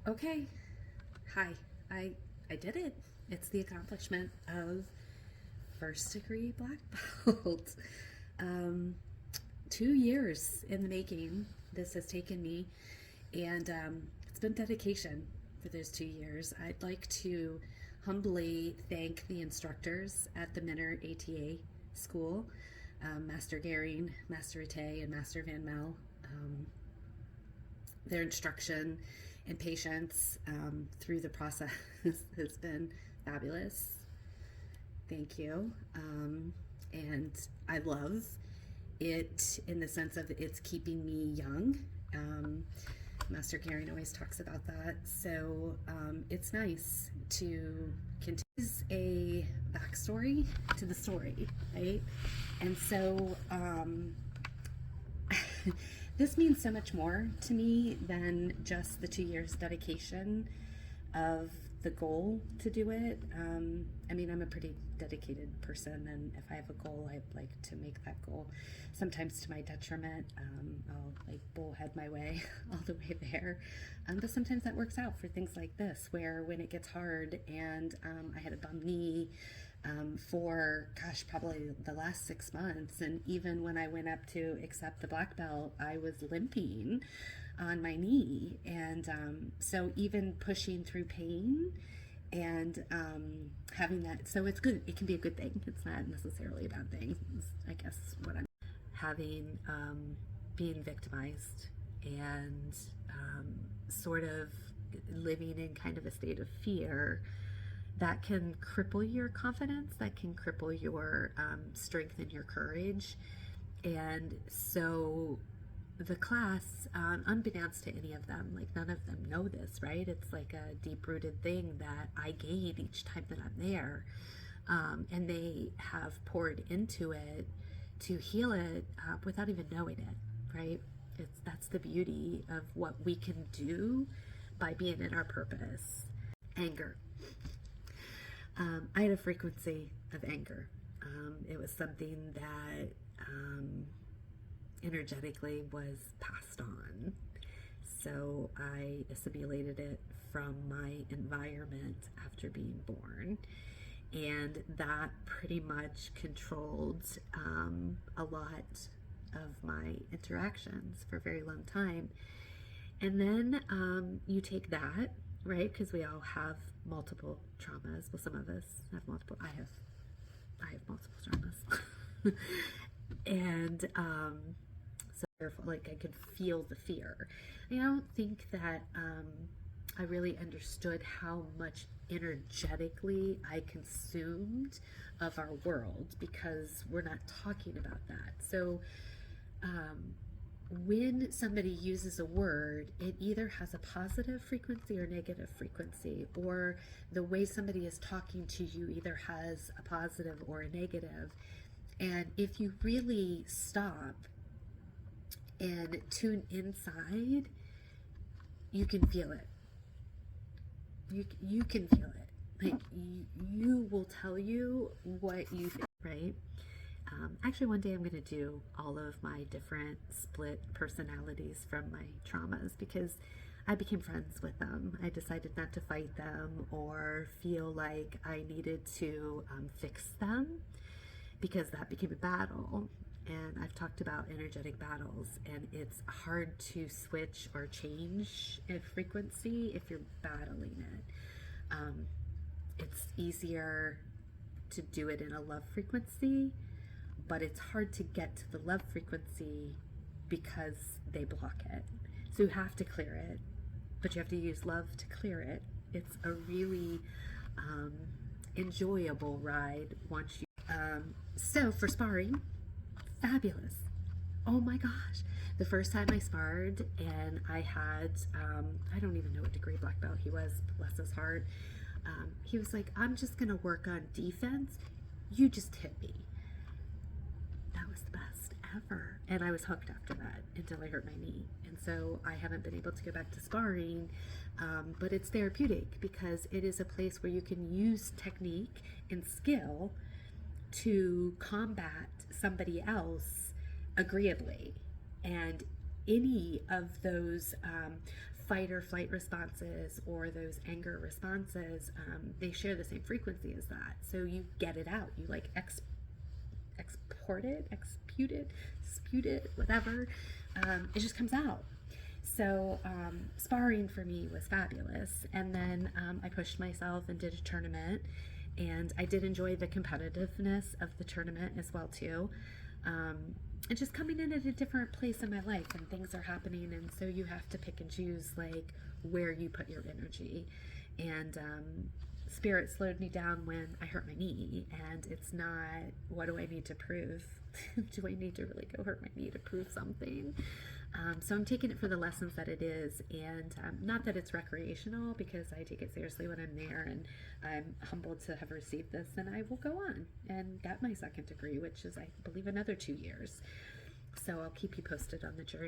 Okay, hi. I I did it. It's the accomplishment of first degree black belt. um, 2 years in the making. This has taken me, and it's been dedication for those 2 years. I'd like to humbly thank the instructors at the Minner ATA school, Master Gehring, Master Ate, and Master Van Mel. Their instruction and patience through the process has been fabulous. Thank you. And I love it in the sense of it's keeping me young. Master Karen always talks about that. So it's nice to continue a backstory to the story, right? And so this means so much more to me than just the 2 years dedication of the goal to do it. I mean, I'm a pretty dedicated person, and if I have a goal, I'd like to make that goal. Sometimes to my detriment, I'll like bullhead my way all the way there. But sometimes that works out for things like this, where when it gets hard, and I had a bum knee for, gosh, probably the last 6 months. And even when I went up to accept the black belt, I was limping on my knee. And so even pushing through pain and having that, so it's good. It can be a good thing. It's not necessarily a bad thing, I guess, what I'm having, being victimized and sort of living in kind of a state of fear that can cripple your confidence, that can cripple your strength and your courage. And so the class, unbeknownst to any of them, like none of them know this, right? It's like a deep-rooted thing that I gain each time that I'm there. And they have poured into it to heal it without even knowing it, right? That's the beauty of what we can do by being in our purpose. Anger. I had a frequency of anger. It was something that energetically was passed on. So I assimilated it from my environment after being born. And that pretty much controlled a lot of my interactions for a very long time. And then you take that, right? Because we all have multiple traumas. Well, some of us have multiple. I have multiple traumas, and so therefore, like I could feel the fear. And I don't think that I really understood how much energetically I consumed of our world, because we're not talking about that. So when somebody uses a word, it either has a positive frequency or negative frequency, or the way somebody is talking to you either has a positive or a negative. And if you really stop and tune inside, you can feel it. You can feel it. Like you will tell you what you feel, right? Actually, one day I'm going to do all of my different split personalities from my traumas, because I became friends with them. I decided not to fight them or feel like I needed to fix them, because that became a battle. And I've talked about energetic battles, and it's hard to switch or change a frequency if you're battling it. It's easier to do it in a love frequency, but it's hard to get to the love frequency because they block it. So you have to clear it, but you have to use love to clear it. It's a really enjoyable ride once you. So for sparring, fabulous. Oh my gosh. The first time I sparred, and I had, I don't even know what degree black belt he was, bless his heart. He was like, I'm just going to work on defense. You just hit me. That was the best ever. And I was hooked after that until I hurt my knee. And so I haven't been able to go back to sparring, but it's therapeutic because it is a place where you can use technique and skill to combat somebody else agreeably. And any of those fight or flight responses or those anger responses, they share the same frequency as that. So you get it out. You like export it, expute it, dispute it, whatever. It just comes out. So sparring for me was fabulous. And then I pushed myself and did a tournament. And I did enjoy the competitiveness of the tournament as well too. And just coming in at a different place in my life and things are happening, and so you have to pick and choose like where you put your energy. And Spirit slowed me down when I hurt my knee, and it's not, what do I need to prove? Do I need to really go hurt my knee to prove something? So I'm taking it for the lessons that it is, and not that it's recreational, because I take it seriously when I'm there, and I'm humbled to have received this, and I will go on and get my second degree, which is, I believe, another 2 years. So I'll keep you posted on the journey.